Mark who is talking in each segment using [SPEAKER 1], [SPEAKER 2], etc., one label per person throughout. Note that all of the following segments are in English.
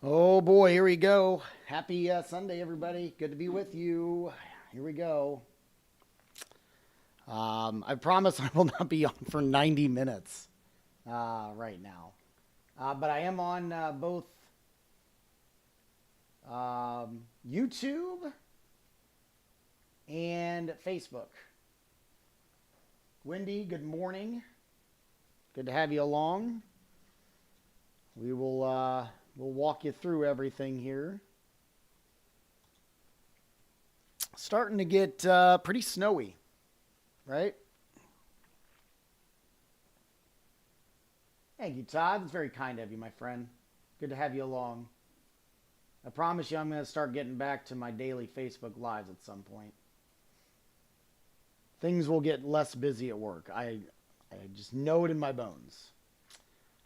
[SPEAKER 1] Oh boy, here we go. Happy Sunday, everybody. Good to be with you. Here we go. I promise I will not be on for 90 minutes right now. But I am on both YouTube and Facebook. Wendy, good morning. Good to have you along. We'll walk you through everything here. Starting to get pretty snowy, right? Thank you, Todd. It's very kind of you, my friend. Good to have you along. I promise you I'm going to start getting back to my daily Facebook Lives at some point. Things will get less busy at work. I just know it in my bones.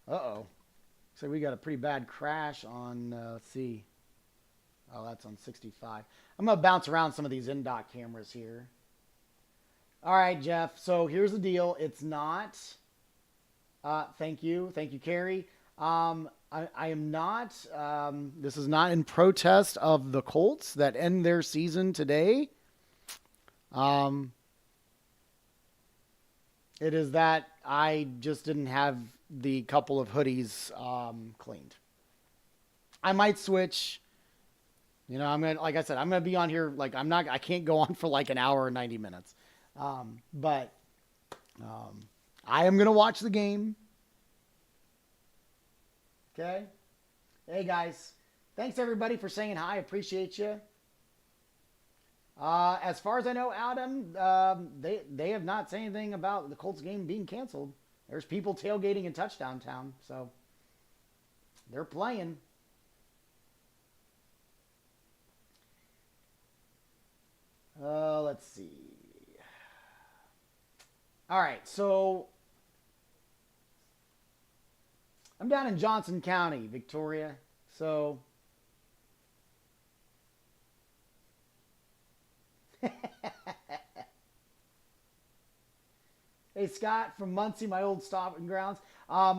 [SPEAKER 1] Uh-oh. So we got a pretty bad crash on, let's see. Oh, that's on 65. I'm going to bounce around some of these in-dock cameras here. All right, Jeff. So here's the deal. It's not... thank you. Thank you, Carrie. I am not... this is not in protest of the Colts that end their season today. It is that I just didn't have the couple of hoodies cleaned. I might switch. You know, I'm gonna, like I said, I'm gonna be on here. Like I can't go on for like an hour or 90 minutes. But I am gonna watch the game. Okay. Hey guys, thanks everybody for saying hi. Appreciate you. As far as I know, Adam, they have not said anything about the Colts game being canceled. There's people tailgating in Touchdown Town, so they're playing. Let's see. All right, so I'm down in Johnson County, Victoria. So hey, Scott from Muncie, my old stomping grounds.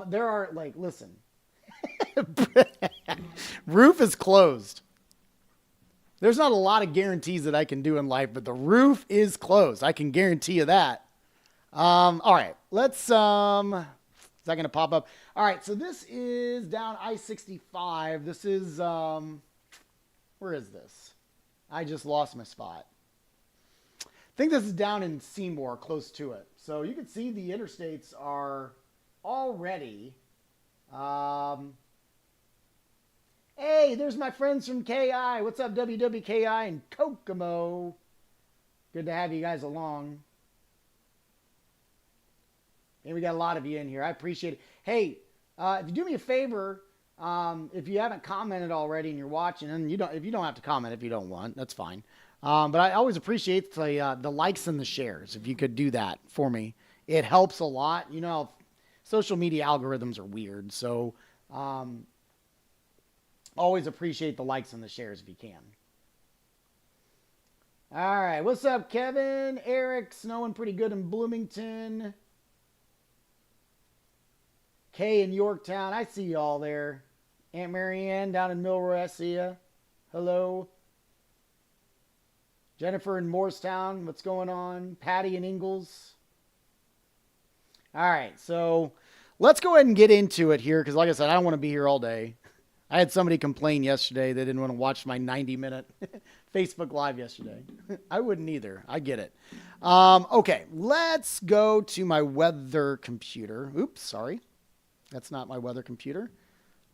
[SPEAKER 1] There are, like, listen. Roof is closed. There's not a lot of guarantees that I can do in life, but the roof is closed. I can guarantee you that. All right, let's, is that going to pop up? All right, so this is down I-65. This is, where is this? I just lost my spot. I think this is down in Seymour, close to it. So you can see the interstates are already. Hey, there's my friends from KI. What's up, WWKI and Kokomo? Good to have you guys along. And we got a lot of you in here. I appreciate it. Hey, if you do me a favor, if you haven't commented already and you're watching, and if you don't have to comment if you don't want, that's fine. But I always appreciate the likes and the shares. If you could do that for me, it helps a lot. You know, social media algorithms are weird, so always appreciate the likes and the shares if you can. All right, what's up, Kevin? Eric, snowing pretty good in Bloomington. Kay in Yorktown, I see y'all there. Aunt Marianne down in Milroy, I see ya. Hello. Jennifer in Morristown, what's going on? Patty in Ingalls. All right, so let's go ahead and get into it here because, like I said, I don't want to be here all day. I had somebody complain yesterday they didn't want to watch my 90-minute Facebook Live yesterday. I wouldn't either. I get it. Okay, let's go to my weather computer. Oops, sorry. That's not my weather computer.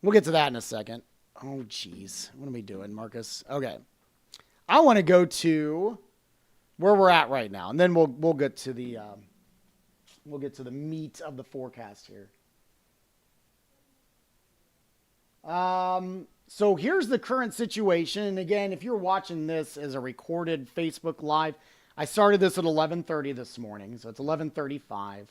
[SPEAKER 1] We'll get to that in a second. Oh, geez. What are we doing, Marcus? Okay. I want to go to where we're at right now, and then we'll get to the meat of the forecast here. So here's the current situation. And again, if you're watching this as a recorded Facebook Live, I started this at 11:30 this morning, so it's 11:35.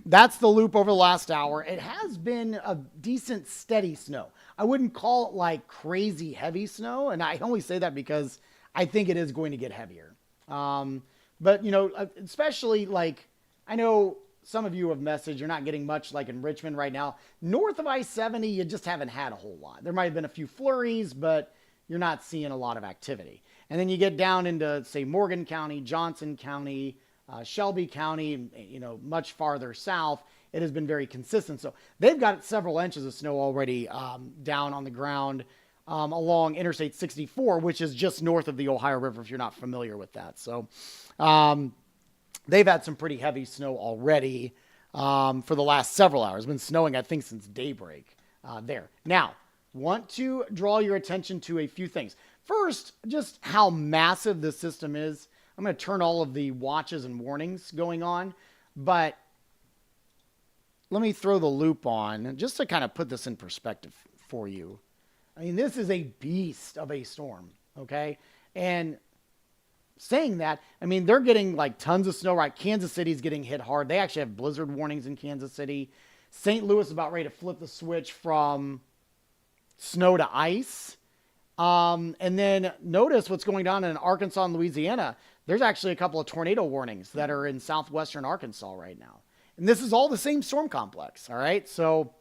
[SPEAKER 1] That's the loop over the last hour. It has been a decent steady snow. I wouldn't call it like crazy heavy snow, and I only say that because I think it is going to get heavier. But, you know, especially like I know some of you have messaged, you're not getting much like in Richmond right now. North of I-70, you just haven't had a whole lot. There might have been a few flurries, but you're not seeing a lot of activity. And then you get down into, say, Morgan County, Johnson County, Shelby County, much farther south. It has been very consistent. So they've got several inches of snow already down on the ground along Interstate 64, which is just north of the Ohio River, if you're not familiar with that. So they've had some pretty heavy snow already for the last several hours. It's been snowing, I think, since daybreak there. Now, want to draw your attention to a few things. First, just how massive this system is. I'm going to turn all of the watches and warnings going on, but let me throw the loop on just to kind of put this in perspective for you. I mean, this is a beast of a storm, okay? And saying that, I mean, they're getting like tons of snow, right? Kansas City's getting hit hard. They actually have blizzard warnings in Kansas City. St. Louis is about ready to flip the switch from snow to ice. And then notice what's going on in Arkansas and Louisiana. There's actually a couple of tornado warnings that are in southwestern Arkansas right now. And this is all the same storm complex, all right? So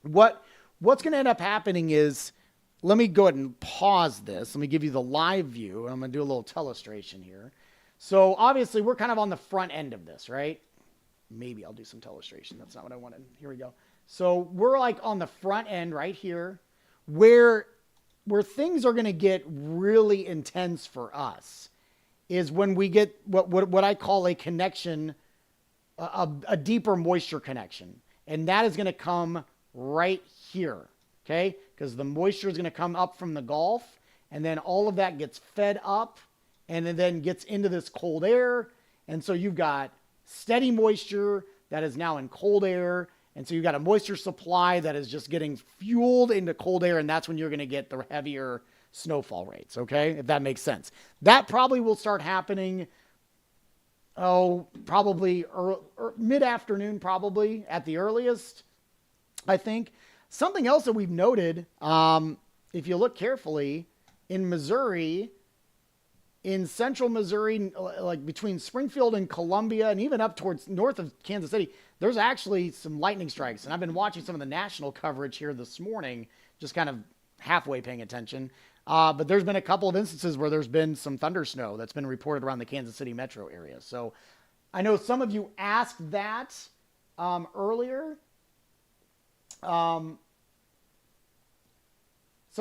[SPEAKER 1] what's going to end up happening is, let me go ahead and pause this. Let me give you the live view, and I'm going to do a little telestration here. So obviously, we're kind of on the front end of this, right? Maybe I'll do some telestration. That's not what I wanted. Here we go. So we're like on the front end right here, where things are going to get really intense for us is when we get what I call a connection, a deeper moisture connection. And that is going to come right here, okay? Because the moisture is going to come up from the Gulf, and then all of that gets fed up, and it then gets into this cold air. And so you've got steady moisture that is now in cold air. And so you've got a moisture supply that is just getting fueled into cold air, and that's when you're going to get the heavier snowfall rates, okay? If that makes sense. That probably will start happening, probably mid-afternoon, probably, at the earliest, I think. Something else that we've noted, if you look carefully, in Missouri, in central Missouri, like between Springfield and Columbia, and even up towards north of Kansas City, there's actually some lightning strikes. And I've been watching some of the national coverage here this morning, just kind of halfway paying attention. But there's been a couple of instances where there's been some thunder snow that's been reported around the Kansas City metro area. So I know some of you asked that earlier. Some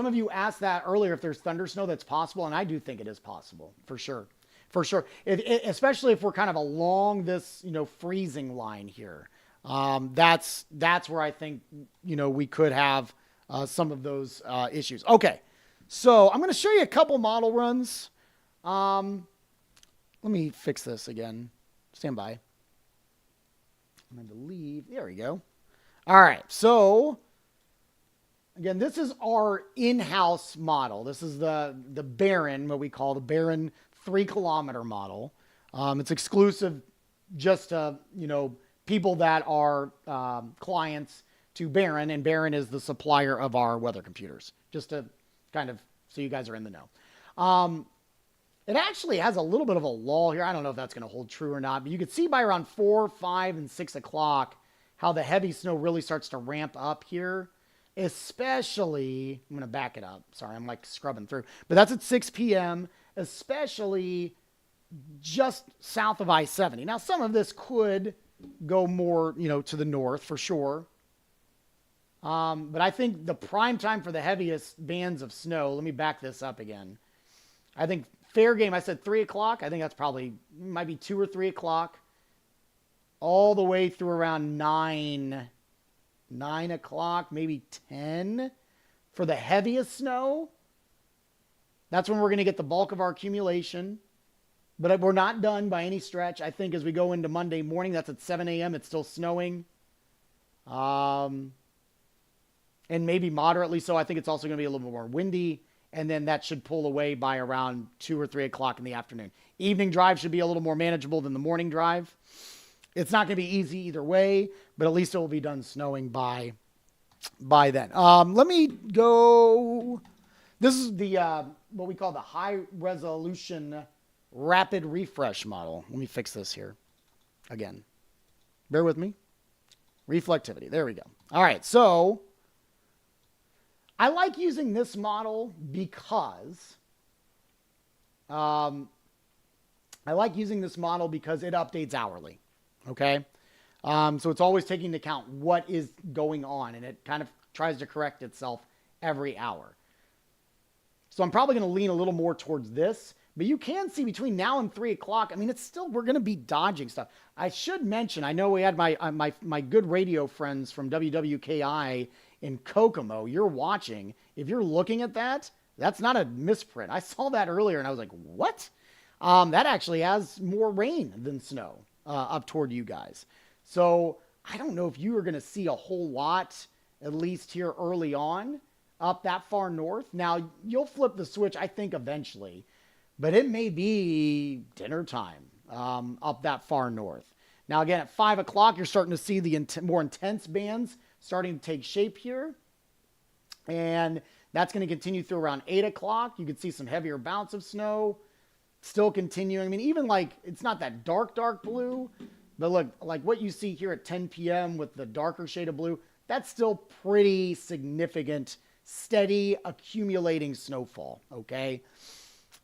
[SPEAKER 1] of you asked that earlier if there's thunder snow that's possible, and I do think it is possible, for sure. For sure. Especially if we're kind of along this, freezing line here. That's where I think, we could have some of those issues. Okay, so I'm going to show you a couple model runs. Let me fix this again. Stand by. I'm going to leave. There we go. All right, so again, this is our in-house model. This is the Barron, what we call the Barron 3-kilometer model. It's exclusive just to, people that are clients to Barron, and Barron is the supplier of our weather computers, just to kind of, so you guys are in the know. It actually has a little bit of a lull here. I don't know if that's going to hold true or not, but you can see by around 4, 5, and 6 o'clock how the heavy snow really starts to ramp up here. Especially, I'm going to back it up. Sorry, I'm like scrubbing through. But that's at 6 p.m., especially just south of I-70. Now, some of this could go more, to the north for sure. But I think the prime time for the heaviest bands of snow, let me back this up again. I think fair game, I said 3 o'clock. I think that's probably, might be 2 or 3 o'clock. All the way through around 9 o'clock, maybe 10 for the heaviest snow. That's when we're going to get the bulk of our accumulation. But we're not done by any stretch. I think as we go into Monday morning, that's at 7 a.m., it's still snowing. And maybe moderately so. I think it's also going to be a little bit more windy. And then that should pull away by around 2 or 3 o'clock in the afternoon. Evening drive should be a little more manageable than the morning drive. It's not going to be easy either way, but at least it will be done snowing by then. Let me go. This is the what we call the high resolution rapid refresh model. Let me fix this here again. Bear with me. Reflectivity. There we go. All right. So I like using this model because it updates hourly. Okay. So it's always taking into account what is going on, and it kind of tries to correct itself every hour. So I'm probably going to lean a little more towards this, but you can see between now and 3 o'clock, I mean, it's still, we're going to be dodging stuff. I should mention, I know we had my good radio friends from WWKI in Kokomo. You're watching. If you're looking at that, that's not a misprint. I saw that earlier and I was like, what? That actually has more rain than snow up toward you guys. So I don't know if you are going to see a whole lot, at least here early on, up that far north. Now, you'll flip the switch, I think, eventually. But it may be dinner time up that far north. Now, again, at 5 o'clock, you're starting to see the more intense bands starting to take shape here. And that's going to continue through around 8 o'clock. You can see some heavier bounce of snow still continuing. I mean, even like, it's not that dark blue. But look, like what you see here at 10 p.m. with the darker shade of blue, that's still pretty significant, steady, accumulating snowfall, okay?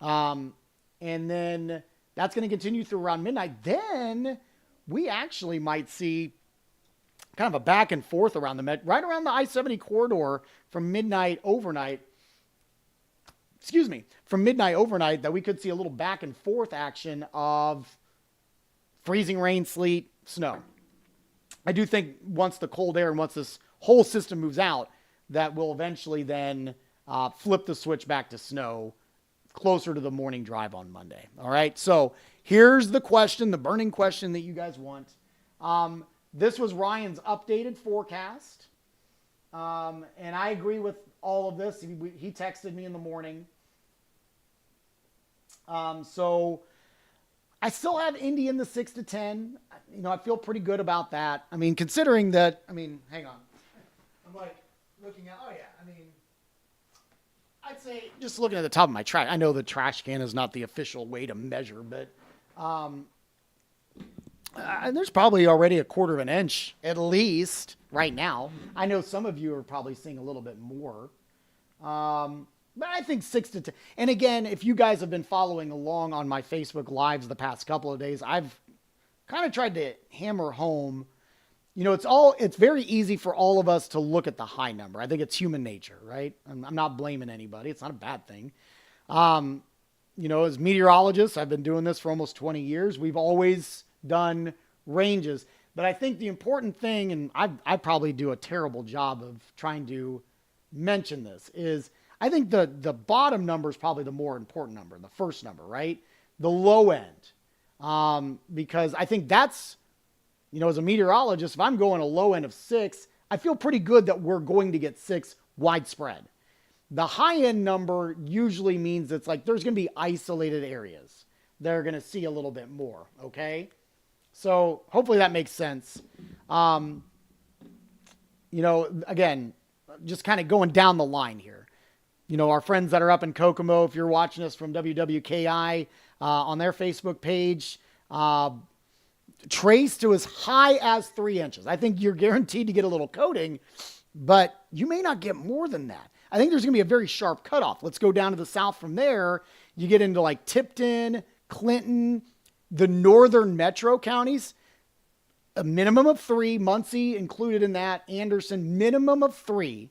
[SPEAKER 1] And then that's going to continue through around midnight. Then we actually might see kind of a back and forth around right around the I-70 corridor from midnight overnight. From midnight overnight, that we could see a little back and forth action of freezing rain, sleet, snow. I do think once the cold air and once this whole system moves out, that will eventually then flip the switch back to snow closer to the morning drive on Monday. All right. So here's the question, the burning question that you guys want. This was Ryan's updated forecast. And I agree with all of this. He texted me in the morning. So I still have Indy in the 6 to 10. You know, I feel pretty good about that. I mean, considering that, hang on. I'm like looking at, I'd say just looking at the top of my trash. I know the trash can is not the official way to measure, but there's probably already a quarter of an inch at least right now. I know some of you are probably seeing a little bit more. But I think 6 to 10. And again, if you guys have been following along on my Facebook Lives the past couple of days, I've kind of tried to hammer home, you know, it's very easy for all of us to look at the high number. I think it's human nature, right? I'm not blaming anybody. It's not a bad thing. You know, as meteorologists, I've been doing this for almost 20 years. We've always done ranges. But I think the important thing, and I probably do a terrible job of trying to mention this, is I think the bottom number is probably the more important number, the first number, right? The low end. Because I think that's, you know, as a meteorologist, if I'm going a low end of 6, I feel pretty good that we're going to get 6 widespread. The high end number usually means it's like there's going to be isolated areas that are going to see a little bit more, okay? So hopefully that makes sense. You know, again, just kind of going down the line here. You know, our friends that are up in Kokomo, if you're watching us from WWKI on their Facebook page, trace to as high as 3 inches. I think you're guaranteed to get a little coating, but you may not get more than that. I think there's going to be a very sharp cutoff. Let's go down to the south from there. You get into like Tipton, Clinton, the northern metro counties, a minimum of 3, Muncie included in that, Anderson, minimum of 3.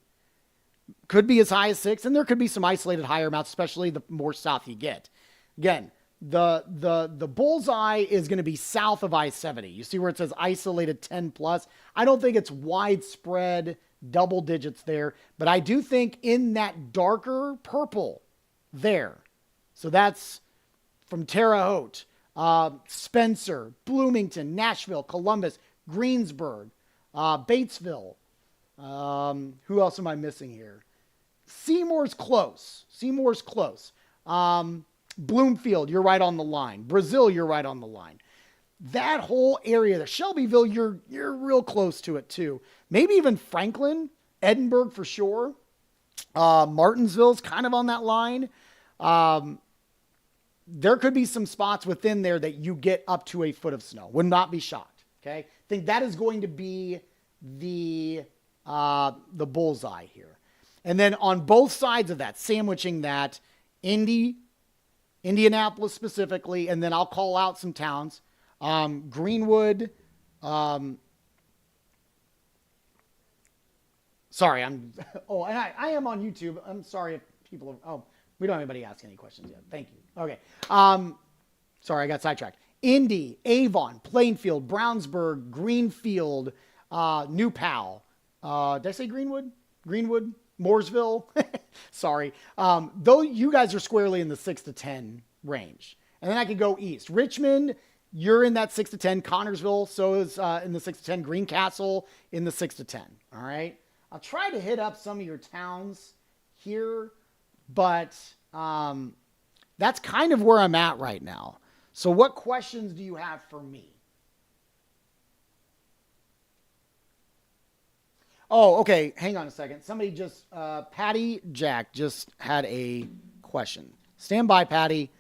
[SPEAKER 1] Could be as high as 6, and there could be some isolated higher amounts, especially the more south you get. Again, the bullseye is going to be south of I-70. You see where it says isolated 10 plus. I don't think it's widespread double digits there, but I do think in that darker purple there. So that's from Terre Haute, Spencer, Bloomington, Nashville, Columbus, Greensburg, Batesville. Who else am I missing here? Seymour's close. Bloomfield, you're right on the line. Brazil, you're right on the line. That whole area there, Shelbyville, you're real close to it too. Maybe even Franklin, Edinburgh for sure. Martinsville's kind of on that line. There could be some spots within there that you get up to a foot of snow. Would not be shocked. Okay, I think that is going to be the bullseye here. And then on both sides of that, sandwiching that, Indianapolis specifically, and then I'll call out some towns. Greenwood. Sorry, I'm. Oh, and I am on YouTube. I'm sorry if people are. Oh, we don't have anybody ask any questions yet. Thank you. Okay. Sorry, I got sidetracked. Indy, Avon, Plainfield, Brownsburg, Greenfield, New Pal. Did I say Greenwood? Greenwood? Mooresville? Sorry. Though you guys are squarely in the 6 to 10 range. And then I could go east. Richmond, you're in that 6 to 10. Connorsville, so is in the 6 to 10. Greencastle in the 6 to 10. All right. I'll try to hit up some of your towns here, but that's kind of where I'm at right now. So what questions do you have for me? Oh, okay. Hang on a second. Somebody just, Patty Jack just had a question. Stand by, Patty.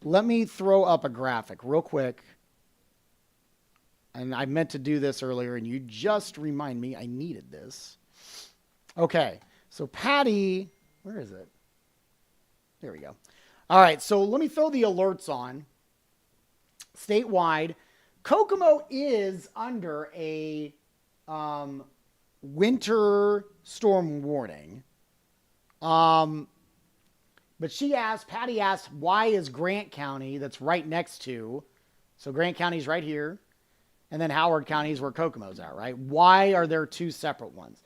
[SPEAKER 1] Let me throw up a graphic real quick. And I meant to do this earlier, and you just remind me I needed this. Okay. So Patty, where is it? There we go. All right. So let me throw the alerts on. Statewide, Kokomo is under a winter storm warning. But Patty asked, why is Grant County, that's right next to, so Grant County's right here, and then Howard County is where Kokomo's at, right? Why are there two separate ones?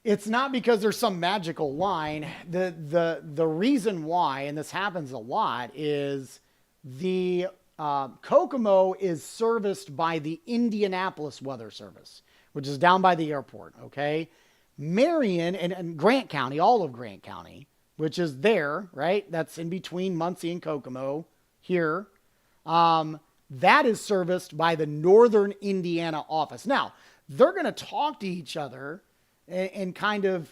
[SPEAKER 1] It's not because there's some magical line. The reason why, and this happens a lot, is the Kokomo is serviced by the Indianapolis Weather Service, which is down by the airport, okay? Marion and Grant County, all of Grant County, which is there, right? That's in between Muncie and Kokomo here. That is serviced by the Northern Indiana office. Now, they're going to talk to each other and kind of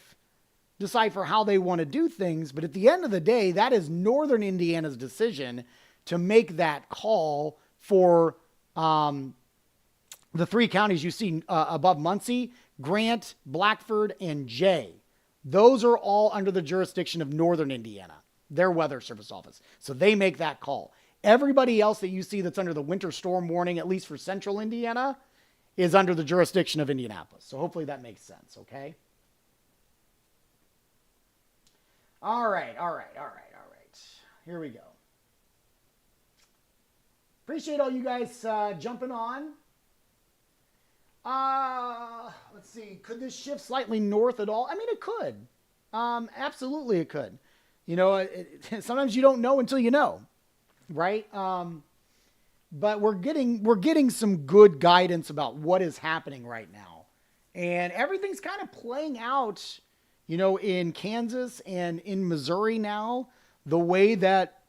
[SPEAKER 1] decipher how they want to do things. But at the end of the day, that is Northern Indiana's decision to make that call for the three counties you see above Muncie, Grant, Blackford, and Jay. Those are all under the jurisdiction of Northern Indiana, their weather service office. So they make that call. Everybody else that you see that's under the winter storm warning, at least for central Indiana, is under the jurisdiction of Indianapolis. So hopefully that makes sense, okay? All right. Here we go. Appreciate all you guys jumping on. Let's see. Could this shift slightly north at all? I mean, it could. Absolutely it could. You know, sometimes you don't know until you know, right? But we're getting some good guidance about what is happening right now. And everything's kind of playing out, you know, in Kansas and in Missouri now, the way that,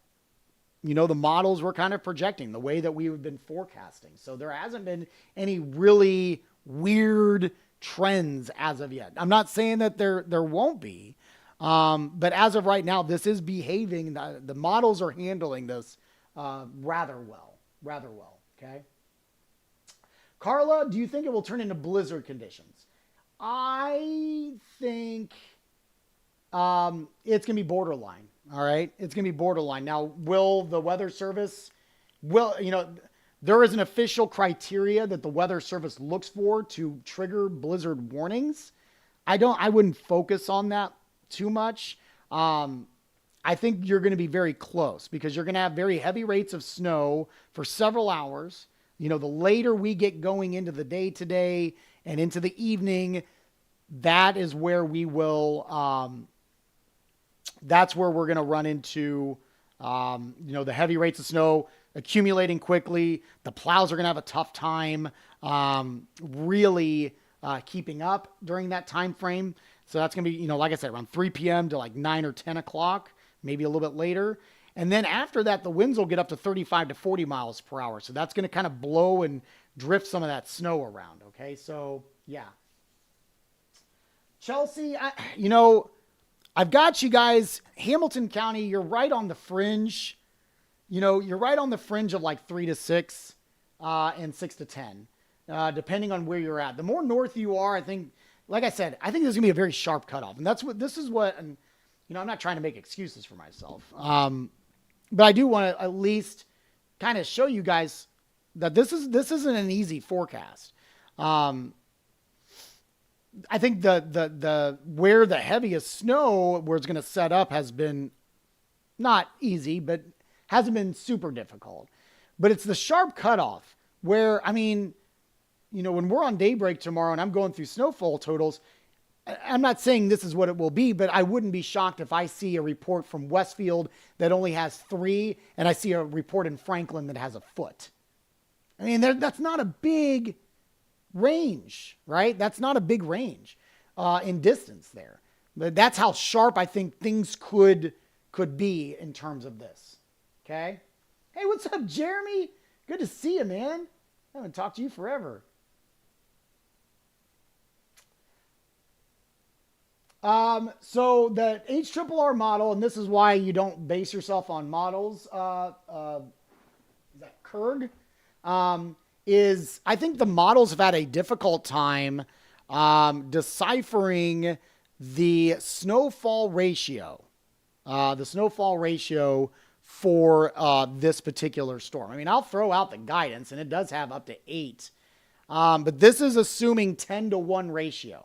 [SPEAKER 1] you know, the models were kind of projecting, the way that we've been forecasting. So there hasn't been any really weird trends as of yet. I'm not saying that there won't be, but as of right now, this is behaving. The models are handling this rather well. Okay. Carla, do you think it will turn into blizzard conditions? I think it's going to be borderline. All right. It's going to be borderline. Now, will the weather service, there is an official criteria that the weather service looks for to trigger blizzard warnings. I wouldn't focus on that too much. I think you're going to be very close because you're going to have very heavy rates of snow for several hours. You know, the later we get going into the day today and into the evening, that is where we will, that's where we're going to run into, the heavy rates of snow accumulating quickly. The plows are going to have a tough time really keeping up during that time frame. So that's going to be, like I said, around 3 p.m. to like 9 or 10 o'clock, maybe a little bit later. And then after that, the winds will get up to 35 to 40 miles per hour. So that's going to kind of blow and drift some of that snow around. Okay. So yeah. Chelsea, I've got you guys, Hamilton County, you're right on the fringe. You're right on the fringe of like 3 to 6 and 6 to 10. depending on where you're at. The more north you are, I think, like I said, I think there's going to be a very sharp cutoff. And this is what, and, I'm not trying to make excuses for myself. But I do want to at least kind of show you guys that this isn't an easy forecast. I think the where the heaviest snow where it's going to set up has been not easy, but hasn't been super difficult. But it's the sharp cutoff where, when we're on daybreak tomorrow and I'm going through snowfall totals, I'm not saying this is what it will be, but I wouldn't be shocked if I see a report from Westfield that only has 3 and I see a report in Franklin that has a foot. That's not a big range, right? That's not a big range in distance there. But that's how sharp I think things could be in terms of this. Okay? Hey, what's up, Jeremy? Good to see you, man. I haven't talked to you forever. So the HRRR model, and this is why you don't base yourself on models, is that Kurg? Is I think the models have had a difficult time deciphering the snowfall ratio. The snowfall ratio for this particular storm. I'll throw out the guidance, and it does have up to 8. But this is assuming 10-to-1 ratio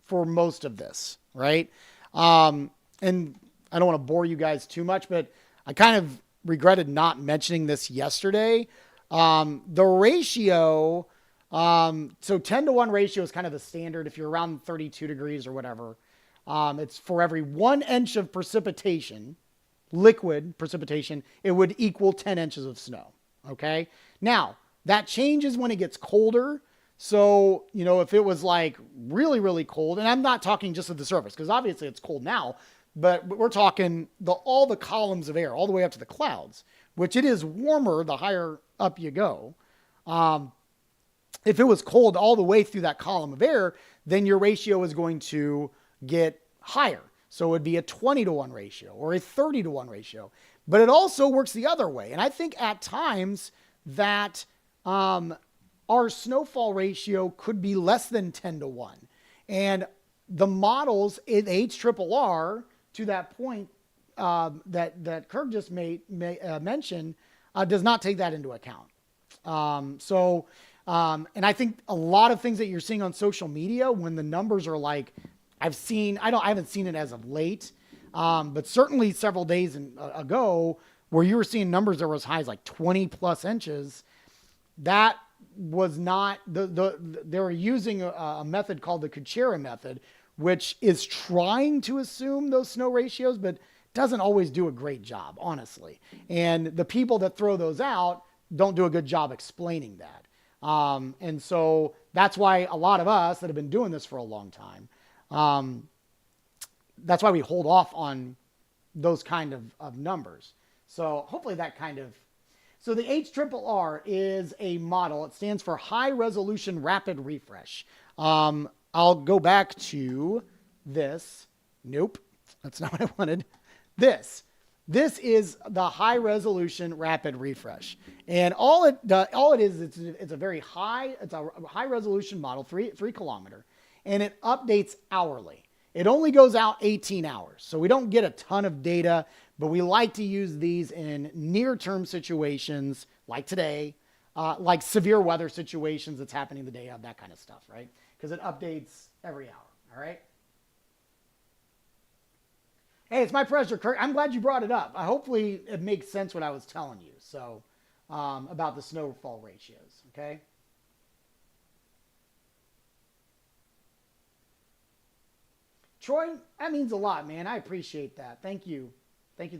[SPEAKER 1] for most of this, right? And I don't want to bore you guys too much, but I kind of regretted not mentioning this yesterday. The ratio, so 10-to-1 ratio is kind of the standard if you're around 32 degrees or whatever. It's for every 1 inch of precipitation, liquid precipitation, it would equal 10 inches of snow. Okay. Now that changes when it gets colder. So, if it was like really, really cold, and I'm not talking just at the surface because obviously it's cold now, but we're talking all the columns of air all the way up to the clouds, which it is warmer the higher up you go. If it was cold all the way through that column of air, then your ratio is going to get higher. So it would be a 20-to-1 ratio or a 30-to-1 ratio. But it also works the other way. And I think at times that our snowfall ratio could be less than 10-to-1. And the models in HRRR, to that point that Kirk just mentioned, does not take that into account. And I think a lot of things that you're seeing on social media when the numbers are like, I haven't seen it as of late, but certainly several days ago where you were seeing numbers that were as high as like 20 plus inches, that was not, they were using a method called the Kuchera method, which is trying to assume those snow ratios, but doesn't always do a great job, honestly. And the people that throw those out don't do a good job explaining that. And so that's why a lot of us that have been doing this for a long time, that's why we hold off on those kind of numbers. So hopefully that kind of, so the HRRR is a model. It stands for High Resolution Rapid Refresh. I'll go back to this. Nope, that's not what I wanted. This is the High Resolution Rapid Refresh, and all it is, it's a very high, it's a high resolution model, 3 kilometer, and it updates hourly. It only goes out 18 hours, so we don't get a ton of data, but we like to use these in near-term situations like today, like severe weather situations that's happening the day of, that kind of stuff, right? Because it updates every hour, all right? Hey, it's my pleasure, Kirk. I'm glad you brought it up. Hopefully it makes sense what I was telling you. So, about the snowfall ratios, okay? Troy, that means a lot, man. I appreciate that. Thank you. Thank you.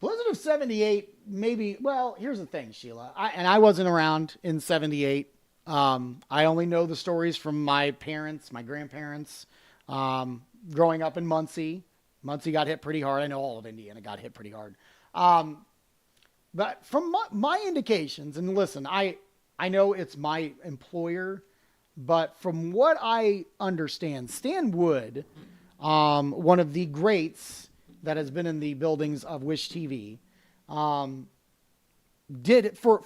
[SPEAKER 1] Blizzard of 78, maybe, well, here's the thing, Sheila. I wasn't around in 78. I only know the stories from my parents, my grandparents, growing up in Muncie. Muncie got hit pretty hard. I know all of Indiana got hit pretty hard. But from my indications, and listen, I know it's my employer, But from what I understand, Stan Wood, one of the greats that has been in the buildings of Wish TV, um, did it for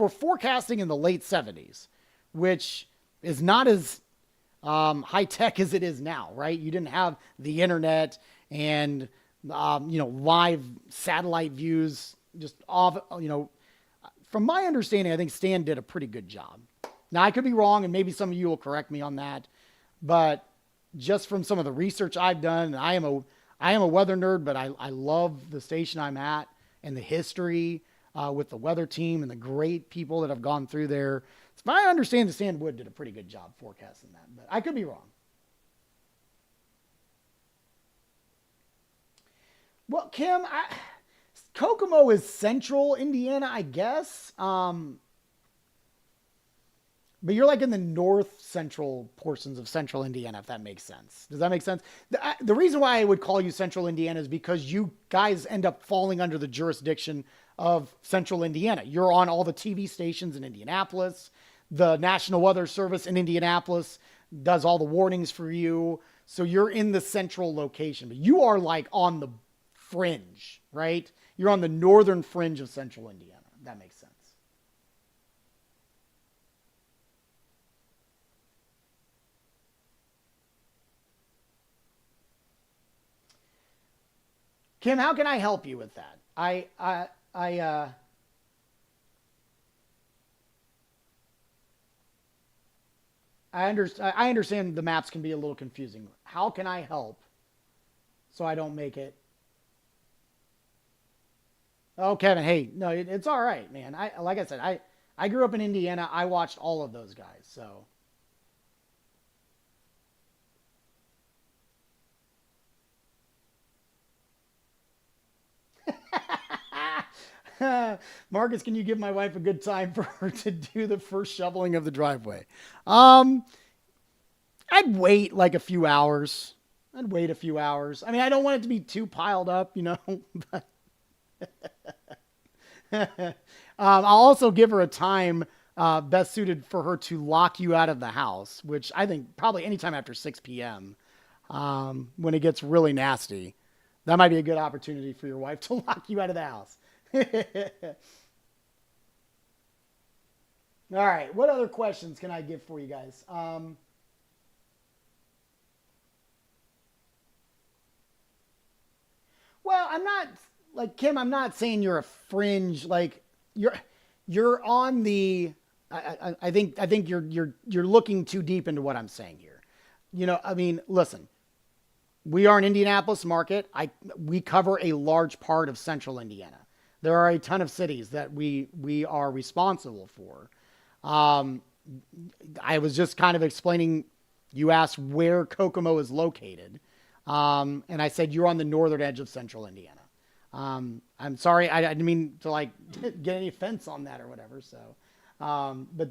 [SPEAKER 1] forecasting in the late 70s, which is not as high tech as it is now, right? You didn't have the internet and live satellite views. Just off, from my understanding, I think Stan did a pretty good job. Now I could be wrong, and maybe some of you will correct me on that, but just from some of the research I've done, and I am a weather nerd, but I love the station I'm at and the history with the weather team and the great people that have gone through there. So I understand that Stan Wood did a pretty good job forecasting that, but I could be wrong. Well, Kim, Kokomo is central Indiana, I guess. But you're like in the north central portions of central Indiana, if that makes sense. Does that make sense? The reason why I would call you central Indiana is because you guys end up falling under the jurisdiction of central Indiana. You're on all the TV stations in Indianapolis. The National Weather Service in Indianapolis does all the warnings for you. So you're in the central location, but you are like on the fringe, right? You're on the northern fringe of central Indiana. That makes sense. Kim, how can I help you with that? I understand the maps can be a little confusing. How can I help so I don't make it? Oh, Kevin, hey, no, it's all right, man. Like I said, I grew up in Indiana. I watched all of those guys, so. Marcus, can you give my wife a good time for her to do the first shoveling of the driveway? Um, I'd wait like a few hours. I'd wait a few hours. I mean, I don't want it to be too piled up, but I'll also give her a time best suited for her to lock you out of the house, which I think probably anytime after 6 p.m. When it gets really nasty. That might be a good opportunity for your wife to lock you out of the house. All right. What other questions can I give for you guys? Well, I'm not like Kim. I'm not saying you're a fringe. Like you're you're on the. I think you're looking too deep into what I'm saying here. I mean, listen. We are an Indianapolis market. We cover a large part of central Indiana. There are a ton of cities that we are responsible for. Um, I was just kind of explaining. You asked where Kokomo is located, and I said you're on the northern edge of central Indiana. I'm sorry, I didn't mean to like get any offense on that or whatever. So, but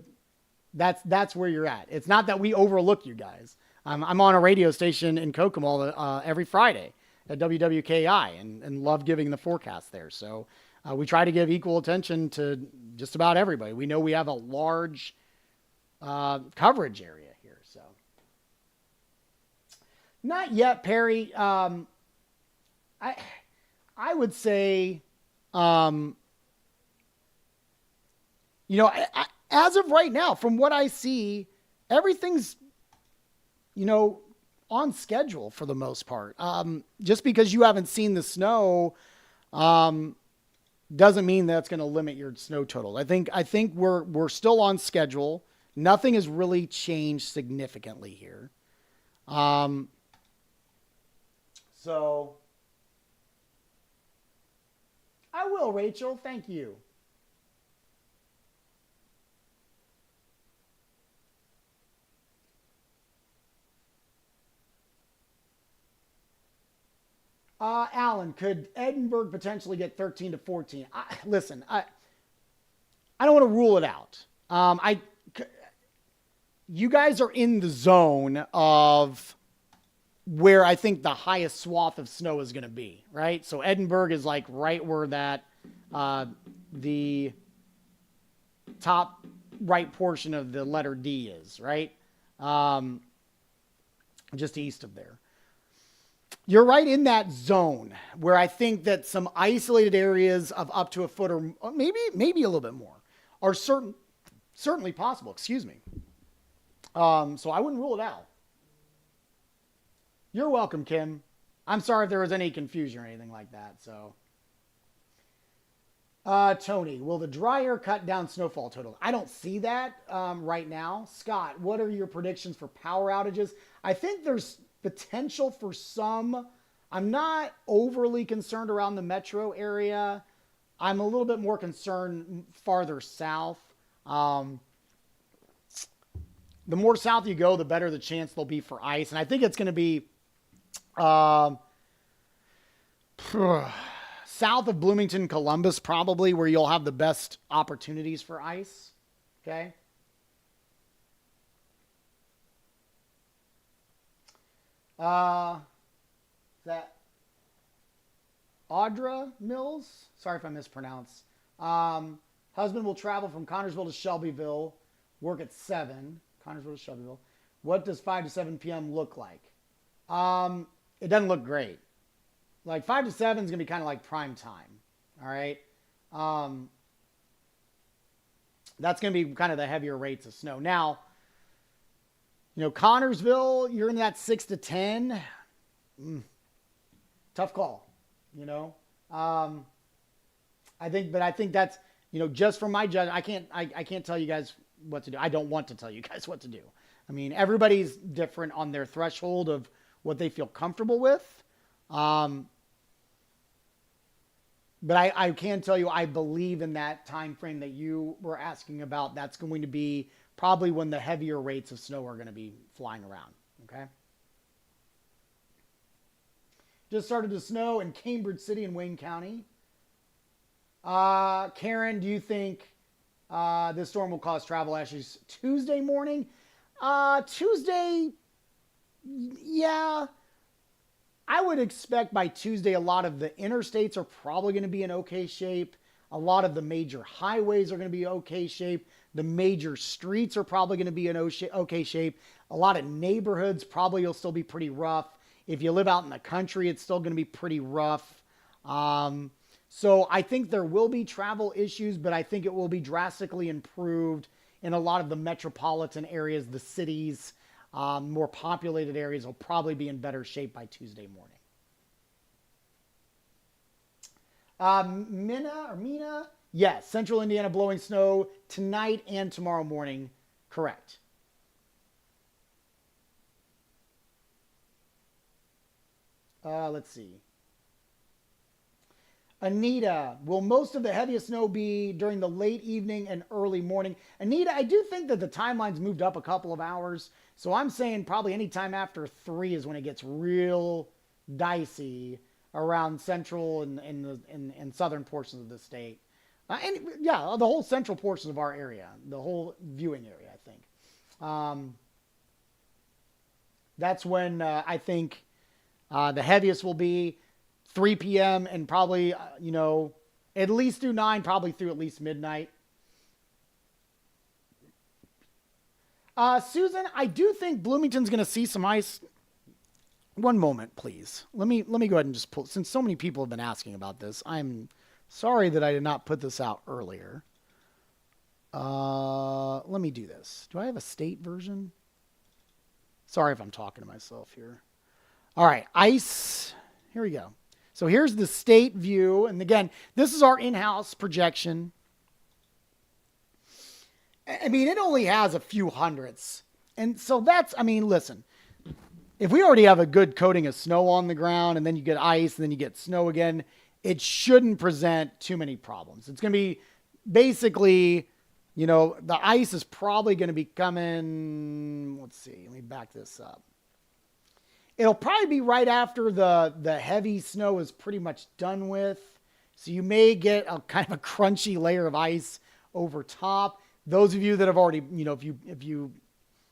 [SPEAKER 1] that's where you're at. It's not that we overlook you guys. I'm on a radio station in Kokomo every Friday at WWKI and love giving the forecast there. So we try to give equal attention to just about everybody. We know we have a large coverage area here. So not yet, Perry. I would say, as of right now, from what I see, everything's on schedule for the most part. Just because you haven't seen the snow, doesn't mean that's going to limit your snow total. I think we're still on schedule. Nothing has really changed significantly here. So I will, Rachel. Thank you. Alan, could Edinburgh potentially get 13 to 14? Listen, I don't want to rule it out. You guys are in the zone of where I think the highest swath of snow is going to be, right? So Edinburgh is like right where that the top right portion of the letter D is, right? Um, just east of there. You're right in that zone where I think that some isolated areas of up to a foot or maybe a little bit more are certainly possible. Excuse me. So I wouldn't rule it out. You're welcome, Kim. I'm sorry if there was any confusion or anything like that. So, Tony, will the dry air cut down snowfall total? I don't see that right now. Scott, what are your predictions for power outages? I think there's potential for some. I'm not overly concerned around the metro area. I'm a little bit more concerned farther south. The more south you go, the better the chance there'll be for ice. And I think it's going to be south of Bloomington, Columbus, probably, where you'll have the best opportunities for ice. Okay. That Audra Mills? Sorry if I mispronounce. Husband will travel from Connersville to Shelbyville, work at 7. Connersville to Shelbyville. What does 5 to 7 p.m. look like? It doesn't look great. Like 5 to 7 is going to be kind of like prime time. All right. That's going to be kind of the heavier rates of snow. Now, Connersville, you're in that 6 to 10. Tough call, I think that's, just from my judgment, I can't tell you guys what to do. I don't want to tell you guys what to do. I mean, everybody's different on their threshold of what they feel comfortable with. But I can tell you, I believe in that time frame that you were asking about. That's going to be probably when the heavier rates of snow are going to be flying around. Okay. Just started to snow in Cambridge City and Wayne County. Karen, do you think this storm will cause travel issues Tuesday morning? Tuesday, yeah. I would expect by Tuesday a lot of the interstates are probably going to be in okay shape. A lot of the major highways are going to be okay shape. The major streets are probably going to be in okay shape. A lot of neighborhoods probably will still be pretty rough. If you live out in the country, it's still going to be pretty rough. So I think there will be travel issues, but I think it will be drastically improved in a lot of the metropolitan areas, the cities. More populated areas will probably be in better shape by Tuesday morning. Mina? Yes, central Indiana blowing snow tonight and tomorrow morning. Correct. Let's see. Anita, will most of the heaviest snow be during the late evening and early morning? Anita, I do think that the timeline's moved up a couple of hours. So I'm saying probably anytime after 3 is when it gets real dicey around central and southern portions of the state. And yeah, the whole central portions of our area, the whole viewing area, I think. That's when I think the heaviest will be 3 p.m. and probably, at least through 9, probably through at least midnight. Susan, I do think Bloomington's going to see some ice. One moment, please. Let me go ahead and just pull, since so many people have been asking about this, I'm sorry that I did not put this out earlier. Let me do this. Do I have a state version? Sorry if I'm talking to myself here. All right, ice. Here we go. So here's the state view. And again, this is our in-house projection. I mean, it only has a few hundredths. And so listen, if we already have a good coating of snow on the ground and then you get ice and then you get snow again, it shouldn't present too many problems. It's going to be basically, the ice is probably going to be coming. Let's see. Let me back this up. It'll probably be right after the heavy snow is pretty much done with. So you may get a kind of a crunchy layer of ice over top. Those of you that have already, if you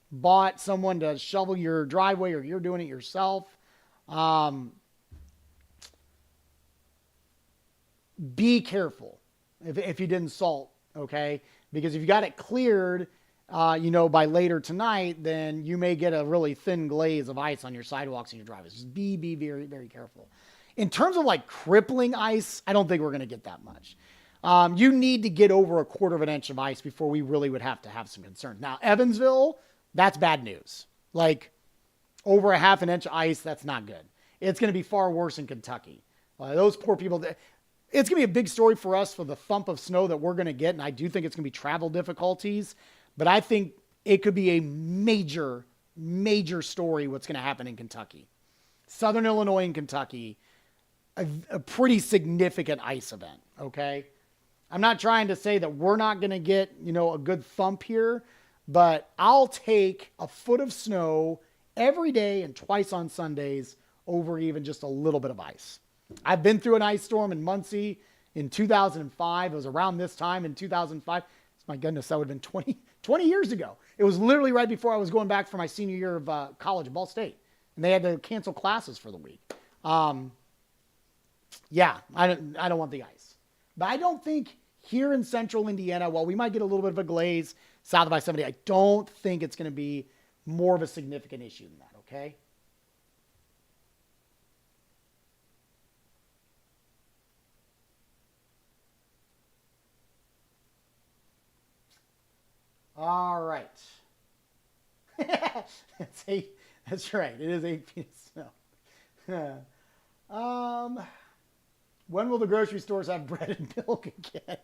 [SPEAKER 1] bought someone to shovel your driveway or you're doing it yourself, be careful if you didn't salt okay? Because if you got it cleared, by later tonight, then you may get a really thin glaze of ice on your sidewalks and your driveways. Just be very, very careful. In terms of like crippling ice, I don't think we're going to get that much. You need to get over a quarter of an inch of ice before we really would have to have some concerns. Now, Evansville, that's bad news. Like over a half an inch of ice, that's not good. It's going to be far worse in Kentucky. Those poor people, it's going to be a big story for us for the thump of snow that we're going to get. And I do think it's going to be travel difficulties. But I think it could be a major, major story what's going to happen in Kentucky. Southern Illinois and Kentucky, a pretty significant ice event, okay? I'm not trying to say that we're not going to get, a good thump here, but I'll take a foot of snow every day and twice on Sundays over even just a little bit of ice. I've been through an ice storm in Muncie in 2005. It was around this time in 2005. My goodness, that would have been 20 years ago. It was literally right before I was going back for my senior year of college at Ball State. And they had to cancel classes for the week. Yeah, I don't want the ice. But I don't think here in central Indiana, while we might get a little bit of a glaze south of I-70, I don't think it's going to be more of a significant issue than that, okay? All right. That's right. It is 8 feet of snow. When will the grocery stores have bread and milk again?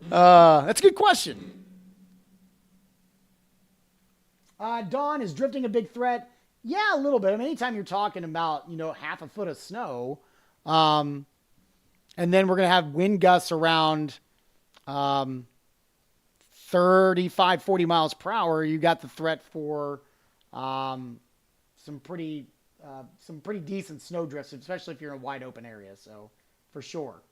[SPEAKER 1] That's a good question. Dawn, is drifting a big threat? Yeah, a little bit. I mean, anytime you're talking about, half a foot of snow, and then we're going to have wind gusts around 35, 40 miles per hour, you got the threat for some pretty decent snow drifts, especially if you're in a wide open area. So, for sure.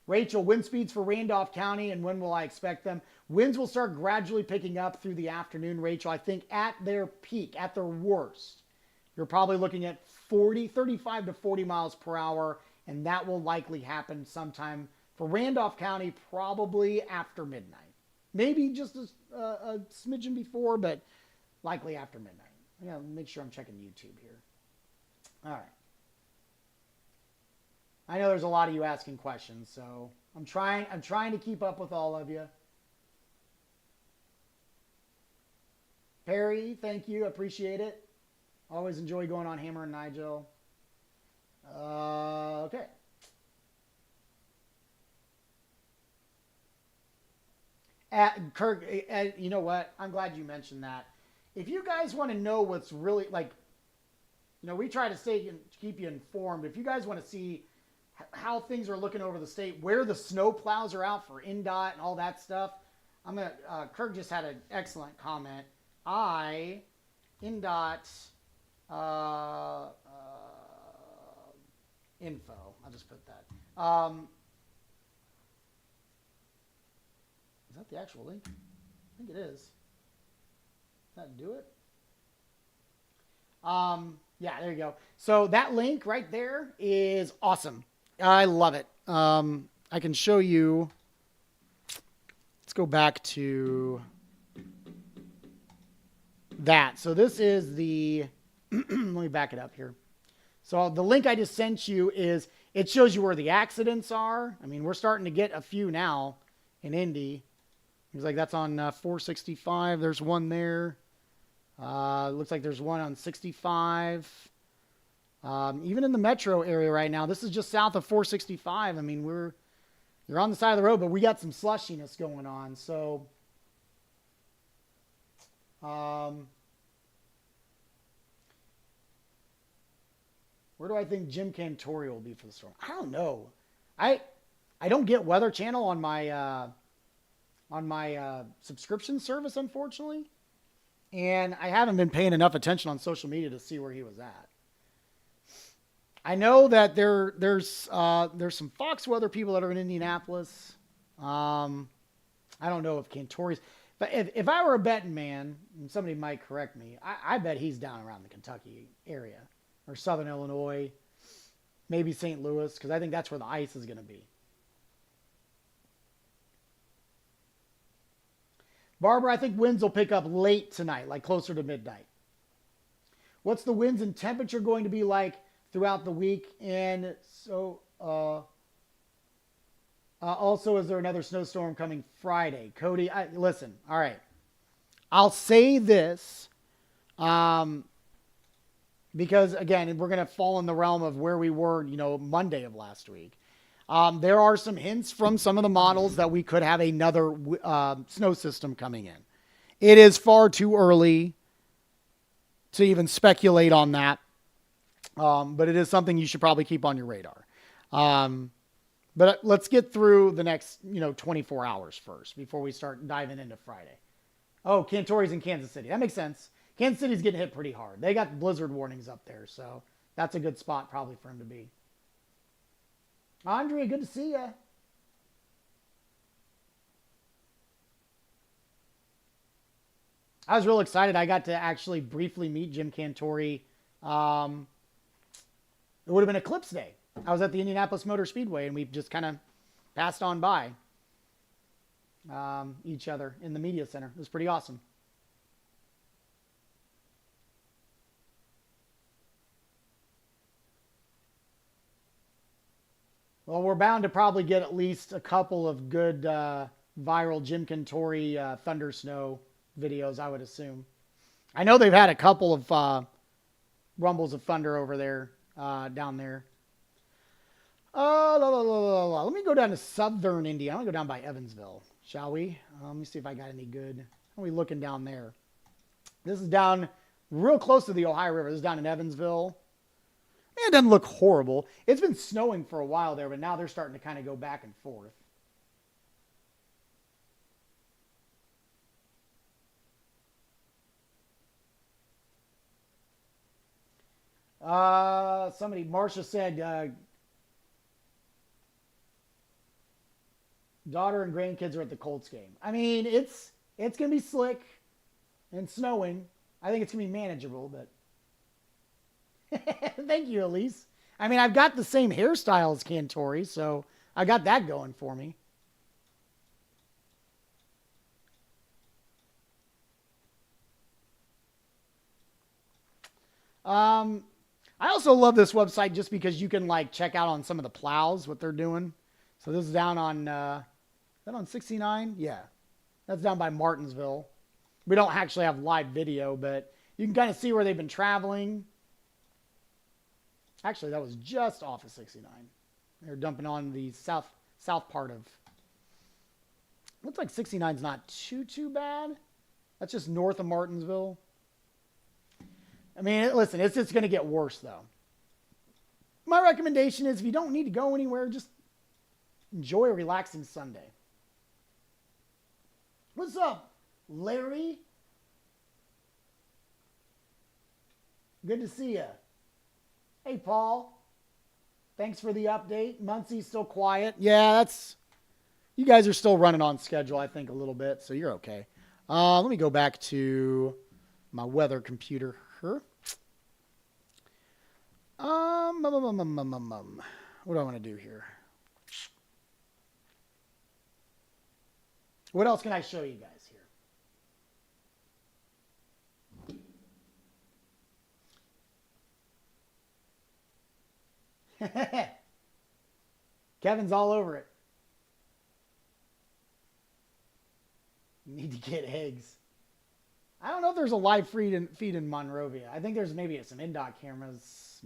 [SPEAKER 1] Rachel, wind speeds for Randolph County, and when will I expect them? Winds will start gradually picking up through the afternoon, Rachel. I think at their peak, at their worst, you're probably looking at 35 to 40 miles per hour, and that will likely happen sometime for Randolph County, probably after midnight. Maybe just a smidgen before, but likely after midnight. I gotta make sure I'm checking YouTube here. All right. I know there's a lot of you asking questions, so I'm trying to keep up with all of you. Perry, thank you. Appreciate it. Always enjoy going on Hammer and Nigel. Okay. Kirk, you know what? I'm glad you mentioned that. If you guys want to know what's really like, we try to keep you informed. If you guys want to see how things are looking over the state, where the snow plows are out for NDOT and all that stuff, Kirk just had an excellent comment. NDOT info. I'll just put that. Is that the actual link? I think it is. Does that do it? Yeah, there you go. So that link right there is awesome. I love it. I can show you. Let's go back to that. So this is the, let me back it up here. So the link I just sent you it shows you where the accidents are. I mean, we're starting to get a few now in Indy. Looks like that's on 465. There's one there. Looks like there's one on 65. Even in the metro area right now, this is just south of 465. I mean, you're on the side of the road, but we got some slushiness going on. So, where do I think Jim Cantori will be for the storm? I don't know. I don't get Weather Channel on my subscription service, unfortunately. And I haven't been paying enough attention on social media to see where he was at. I know that there's some Fox weather people that are in Indianapolis. I don't know if Cantori's, but if I were a betting man, and somebody might correct me, I bet he's down around the Kentucky area or Southern Illinois, maybe St. Louis, because I think that's where the ice is going to be. Barbara, I think winds will pick up late tonight, like closer to midnight. What's the winds and temperature going to be like throughout the week? And so, also, is there another snowstorm coming Friday? Cody, listen, all right. I'll say this because, again, we're going to fall in the realm of where we were, Monday of last week. There are some hints from some of the models that we could have another snow system coming in. It is far too early to even speculate on that, but it is something you should probably keep on your radar. But let's get through the next, 24 hours first before we start diving into Friday. Oh, Cantori's in Kansas City. That makes sense. Kansas City's getting hit pretty hard. They got blizzard warnings up there, so that's a good spot probably for him to be. Andre, good to see you. I was real excited. I got to actually briefly meet Jim Cantori. It would have been Eclipse Day. I was at the Indianapolis Motor Speedway, and we just kind of passed on by each other in the media center. It was pretty awesome. Well, we're bound to probably get at least a couple of good viral Jim Cantori Thunder Snow videos, I would assume. I know they've had a couple of rumbles of thunder over there, down there. Let me go down to southern India. I'm going to go down by Evansville, shall we? Let me see if I got any good. How are we looking down there? This is down real close to the Ohio River. This is down in Evansville. It doesn't look horrible. It's been snowing for a while there, but now they're starting to kind of go back and forth. Marcia said, daughter and grandkids are at the Colts game. I mean, it's going to be slick and snowing. I think it's going to be manageable, but thank you, Elise. I mean, I've got the same hairstyle as Cantori, so I got that going for me. I also love this website just because you can check out on some of the plows what they're doing. So this is down on is that on 69? Yeah, that's down by Martinsville. We don't actually have live video, but you can kind of see where they've been traveling. Actually, that was just off of 69. They're dumping on the south part of. Looks like 69's not too bad. That's just north of Martinsville. I mean, listen, it's going to get worse, though. My recommendation is if you don't need to go anywhere, just enjoy a relaxing Sunday. What's up, Larry? Good to see you. Hey, Paul. Thanks for the update. Muncie's still quiet. Yeah, you guys are still running on schedule, I think, a little bit, so you're okay. Let me go back to my weather computer. What do I want to do here? What else can I show you guys here? Kevin's all over it. You need to get eggs. I don't know if there's a live feed in Monrovia. I think there's maybe some in-dock cameras.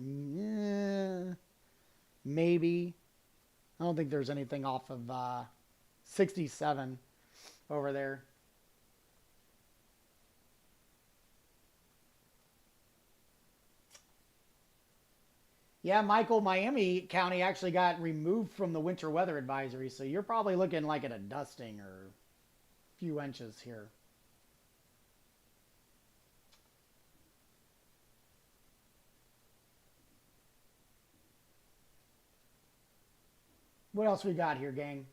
[SPEAKER 1] Maybe. I don't think there's anything off of 67 over there. Yeah, Michael, Miami County actually got removed from the winter weather advisory, so you're probably looking like at a dusting or a few inches here. What else we got here, gang?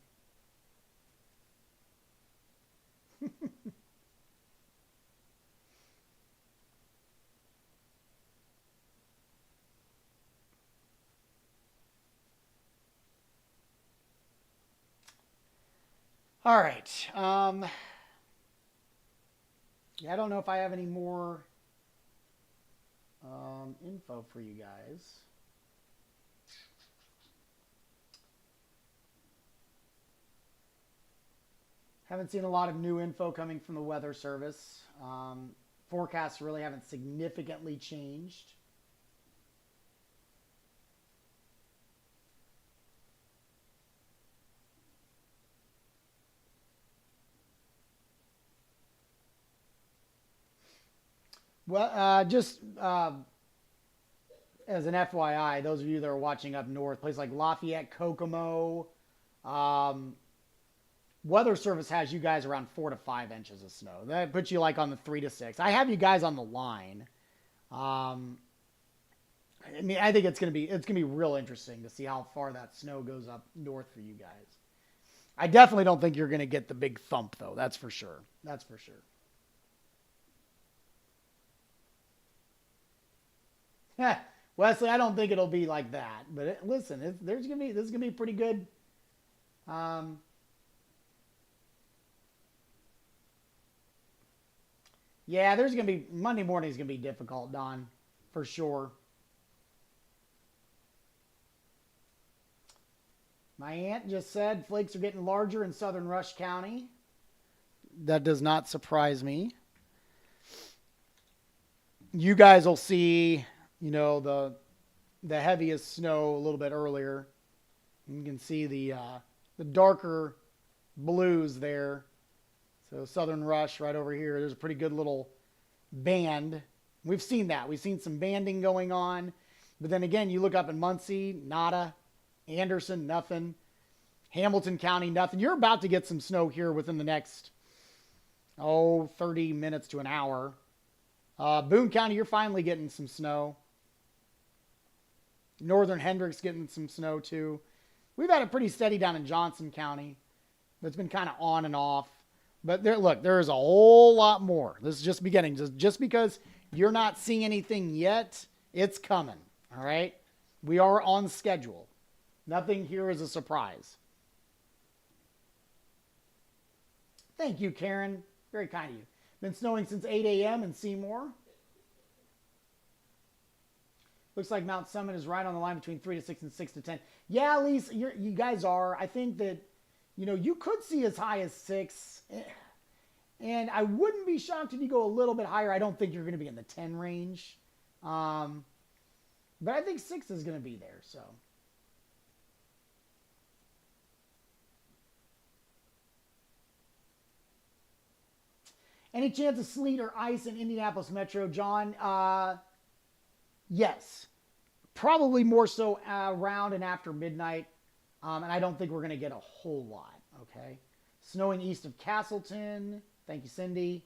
[SPEAKER 1] All right. Yeah, I don't know if I have any more info for you guys. Haven't seen a lot of new info coming from the Weather Service. Forecasts really haven't significantly changed. Well, just as an FYI, those of you that are watching up north, places like Lafayette, Kokomo, um, Weather Service has you guys around 4 to 5 inches of snow. That puts you like on the 3 to 6. I have you guys on the line. I mean, I think it's gonna be real interesting to see how far that snow goes up north for you guys. I definitely don't think you're gonna get the big thump though. That's for sure. That's for sure. Wesley, I don't think it'll be like that. But listen, this is gonna be pretty good. Um, yeah, there's gonna be Monday morning is gonna be difficult, Don, for sure. My aunt just said flakes are getting larger in southern Rush County. That does not surprise me. You guys will see, the heaviest snow a little bit earlier. You can see the darker blues there. So Southern Rush right over here. There's a pretty good little band. We've seen that. We've seen some banding going on. But then again, you look up in Muncie, nada. Anderson, nothing. Hamilton County, nothing. You're about to get some snow here within the next, 30 minutes to an hour. Boone County, you're finally getting some snow. Northern Hendricks getting some snow too. We've had it pretty steady down in Johnson County. It's been kind of on and off. But there's a whole lot more. This is just beginning. Just because you're not seeing anything yet, it's coming. All right? We are on schedule. Nothing here is a surprise. Thank you, Karen. Very kind of you. Been snowing since 8 a.m. in Seymour. Looks like Mount Summit is right on the line between 3 to 6 and 6 to 10. Yeah, Lisa, you guys are. I think that, you could see as high as 6. And I wouldn't be shocked if you go a little bit higher. I don't think you're going to be in the 10 range. But I think 6 is going to be there, so. Any chance of sleet or ice in Indianapolis Metro, John? Yes. Probably more so around and after midnight. And I don't think we're going to get a whole lot, okay? Snowing east of Castleton. Thank you, Cindy.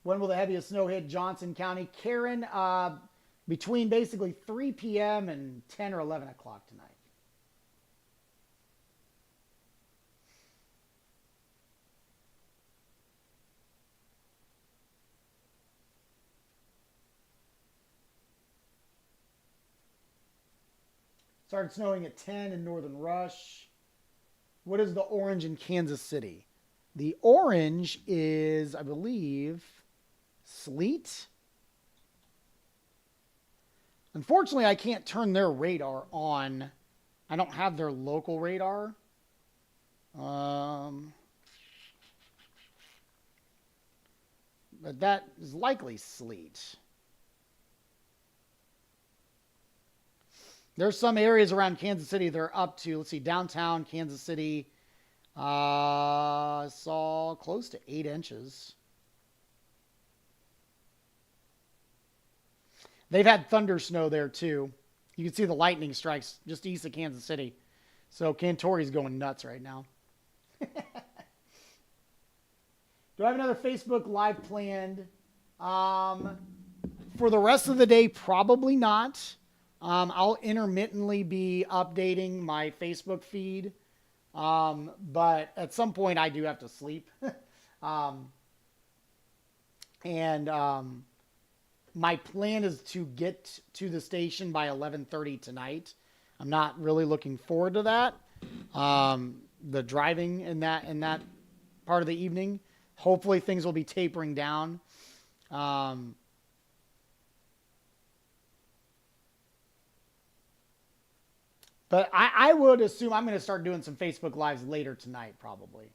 [SPEAKER 1] When will the heaviest snow hit Johnson County? Karen, between basically 3 p.m. and 10 or 11 o'clock tonight. Started snowing at 10 in Northern Rush. What is the orange in Kansas City? The orange is, I believe, sleet. Unfortunately, I can't turn their radar on. I don't have their local radar. But that is likely sleet. There's some areas around Kansas City that are up to, let's see, downtown Kansas City. Saw close to 8 inches. They've had thunder snow there too. You can see the lightning strikes just east of Kansas City. So Cantori's going nuts right now. Do I have another Facebook Live planned? For the rest of the day, probably not. I'll intermittently be updating my Facebook feed. But at some point, I do have to sleep. My plan is to get to the station by 11:30 tonight. I'm not really looking forward to that. The driving in that part of the evening. Hopefully things will be tapering down. Um, but I would assume I'm going to start doing some Facebook Lives later tonight, probably.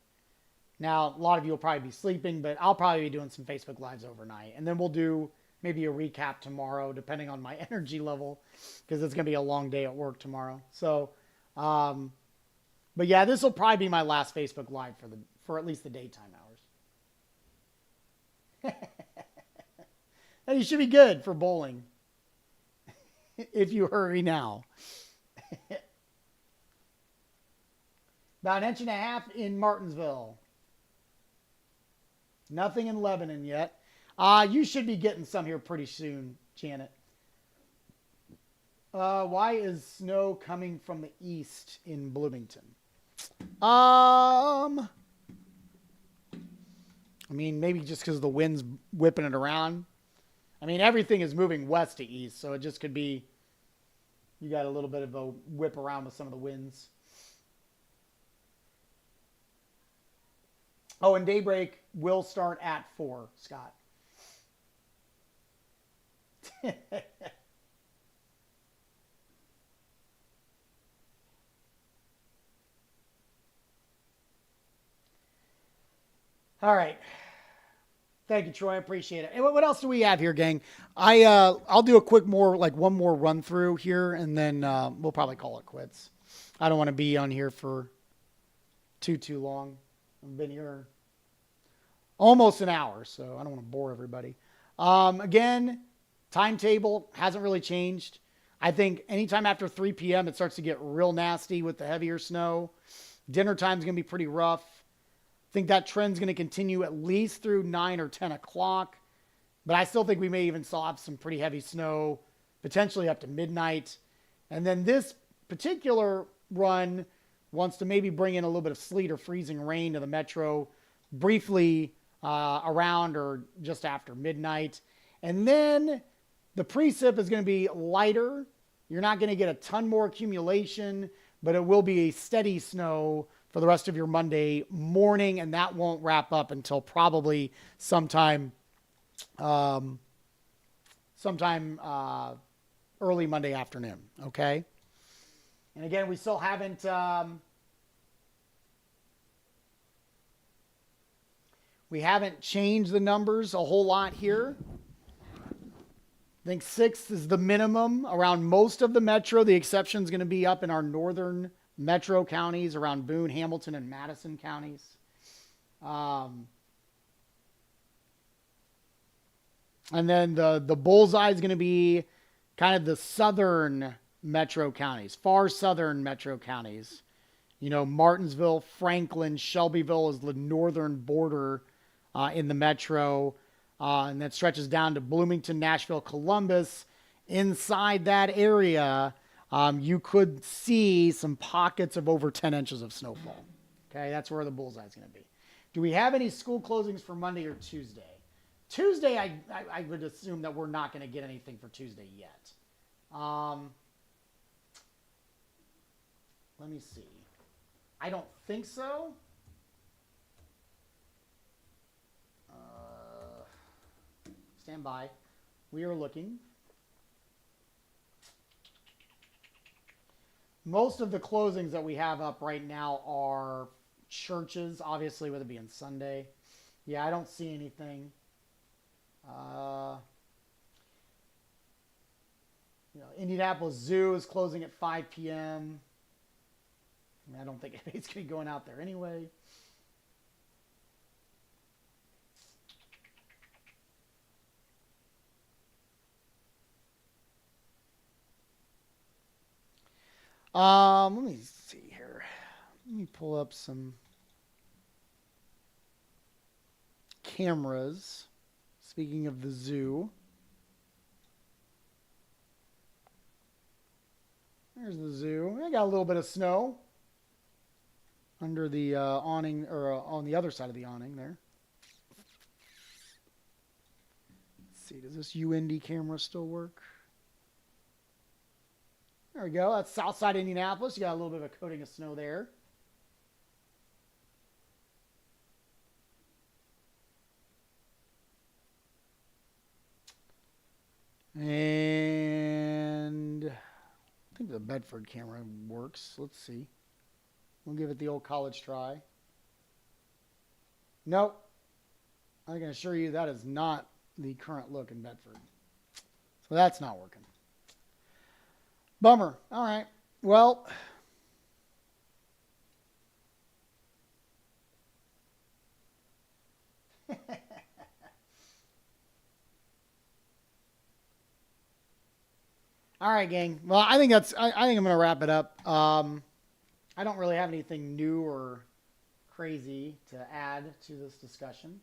[SPEAKER 1] Now, a lot of you will probably be sleeping, but I'll probably be doing some Facebook Lives overnight. And then we'll do maybe a recap tomorrow, depending on my energy level, because it's going to be a long day at work tomorrow. So, but yeah, this will probably be my last Facebook Live for at least the daytime hours. And you should be good for bowling if you hurry now. About an inch and a half in Martinsville. Nothing in Lebanon yet. You should be getting some here pretty soon, Janet. Why is snow coming from the east in Bloomington? I mean, maybe just because the wind's whipping it around. I mean, everything is moving west to east, so it just could be you got a little bit of a whip around with some of the winds. Oh, and daybreak will start at 4, Scott. All right. Thank you, Troy. I appreciate it. And what else do we have here, gang? I'll do a quick one more run through here, and then we'll probably call it quits. I don't want to be on here for too long. I've been here almost an hour, so I don't want to bore everybody. Again, timetable hasn't really changed. I think anytime after 3 p.m. it starts to get real nasty with the heavier snow. Dinner time's going to be pretty rough. I think that trend's going to continue at least through 9 or 10 o'clock. But I still think we may even still have some pretty heavy snow, potentially up to midnight. And then this particular run wants to maybe bring in a little bit of sleet or freezing rain to the metro briefly around or just after midnight. And then the precip is going to be lighter. You're not going to get a ton more accumulation, but it will be a steady snow for the rest of your Monday morning, and that won't wrap up until probably sometime early Monday afternoon, okay? And again, we still haven't changed the numbers a whole lot here. I think 6 is the minimum around most of the metro. The exception is going to be up in our northern metro counties around Boone, Hamilton, and Madison counties. And then the bullseye is going to be kind of the southern metro counties, far southern metro counties. You know, Martinsville, Franklin, Shelbyville is the northern border in the metro. And that stretches down to Bloomington, Nashville, Columbus. Inside that area, you could see some pockets of over 10 inches of snowfall. Okay, that's where the bullseye is going to be. Do we have any school closings for Monday or Tuesday? Tuesday, I would assume that we're not going to get anything for Tuesday yet. Let me see. I don't think so. Stand by. We are looking. Most of the closings that we have up right now are churches, obviously, with it being Sunday. Yeah, I don't see anything. Indianapolis Zoo is closing at 5 p.m. I mean, I don't think anybody's going to be going out there anyway. Let me see here. Let me pull up some cameras. Speaking of the zoo. There's the zoo. I got a little bit of snow under the awning, or on the other side of the awning there. Let's see, does this UND camera still work? There we go. That's south side Indianapolis. You got a little bit of a coating of snow there. And I think the Bedford camera works. Let's see. We'll give it the old college try. Nope. I can assure you that is not the current look in Bedford. So that's not working. Bummer. All right. Well, all right, gang. Well, I think I'm going to wrap it up. I don't really have anything new or crazy to add to this discussion.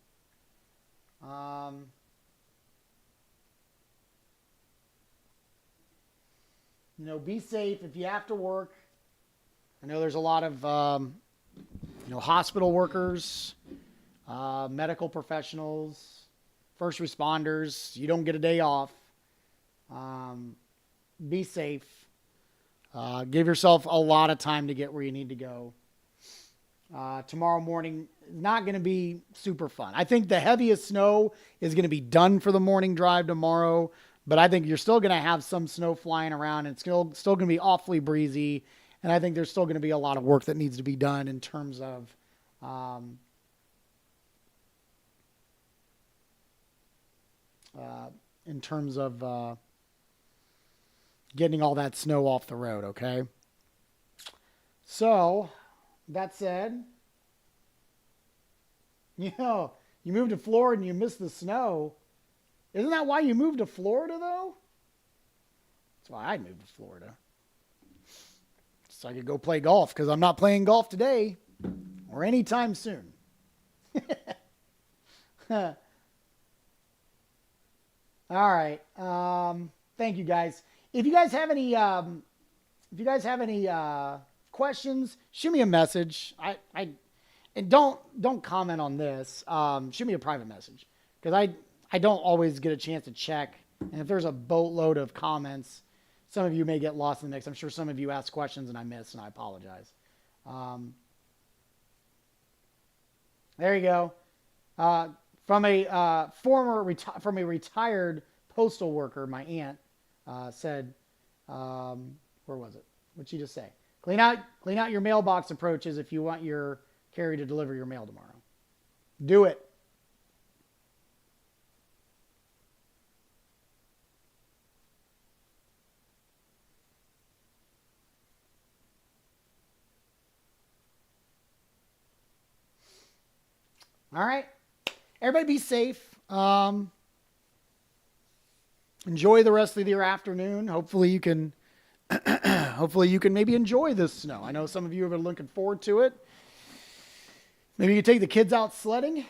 [SPEAKER 1] Be safe if you have to work. I know there's a lot of, hospital workers, medical professionals, first responders. You don't get a day off. Be safe. Give yourself a lot of time to get where you need to go. Tomorrow morning is not going to be super fun. I think the heaviest snow is going to be done for the morning drive tomorrow, but I think you're still going to have some snow flying around, and it's still going to be awfully breezy, and I think there's still going to be a lot of work that needs to be done in terms of getting all that snow off the road, okay? So, that said, you moved to Florida and you missed the snow. Isn't that why you moved to Florida, though? That's why I moved to Florida. So I could go play golf, because I'm not playing golf today or anytime soon. All right. Thank you, guys. If you guys have any questions, shoot me a message. And don't comment on this. Shoot me a private message, because I don't always get a chance to check. And if there's a boatload of comments, some of you may get lost in the mix. I'm sure some of you ask questions and I miss, and I apologize. There you go. From a retired postal worker, my aunt said, where was it? What'd she just say? Clean out your mailbox approaches if you want your carrier to deliver your mail tomorrow. Do it. All right. Everybody be safe. Enjoy the rest of your afternoon. Hopefully you can maybe enjoy this snow. I know some of you have been looking forward to it. Maybe you can take the kids out sledding.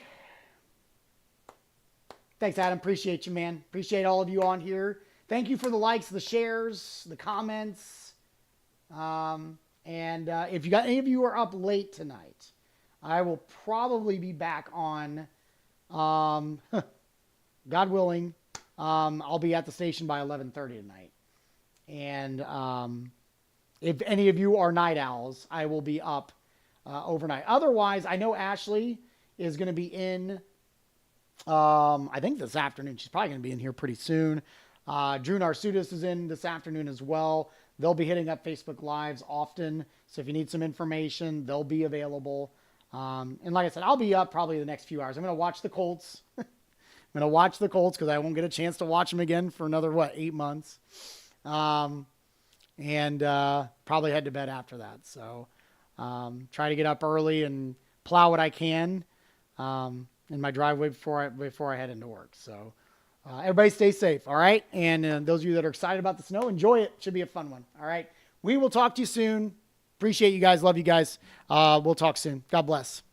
[SPEAKER 1] Thanks, Adam. Appreciate you, man. Appreciate all of you on here. Thank you for the likes, the shares, the comments. And if you got any of you are up late tonight, I will probably be back on, God willing, I'll be at the station by 11:30 tonight. And if any of you are night owls, I will be up overnight. Otherwise, I know Ashley is going to be in, I think this afternoon. She's probably going to be in here pretty soon. Drew Narsutis is in this afternoon as well. They'll be hitting up Facebook Lives often. So if you need some information, they'll be available. And like I said, I'll be up probably the next few hours. I'm going to watch the Colts. I'm going to watch the Colts because I won't get a chance to watch them again for another, 8 months. And probably head to bed after that. So try to get up early and plow what I can in my driveway before I head into work. So everybody stay safe, all right? And those of you that are excited about the snow, enjoy it. Should be a fun one, all right? We will talk to you soon. Appreciate you guys. Love you guys. We'll talk soon. God bless.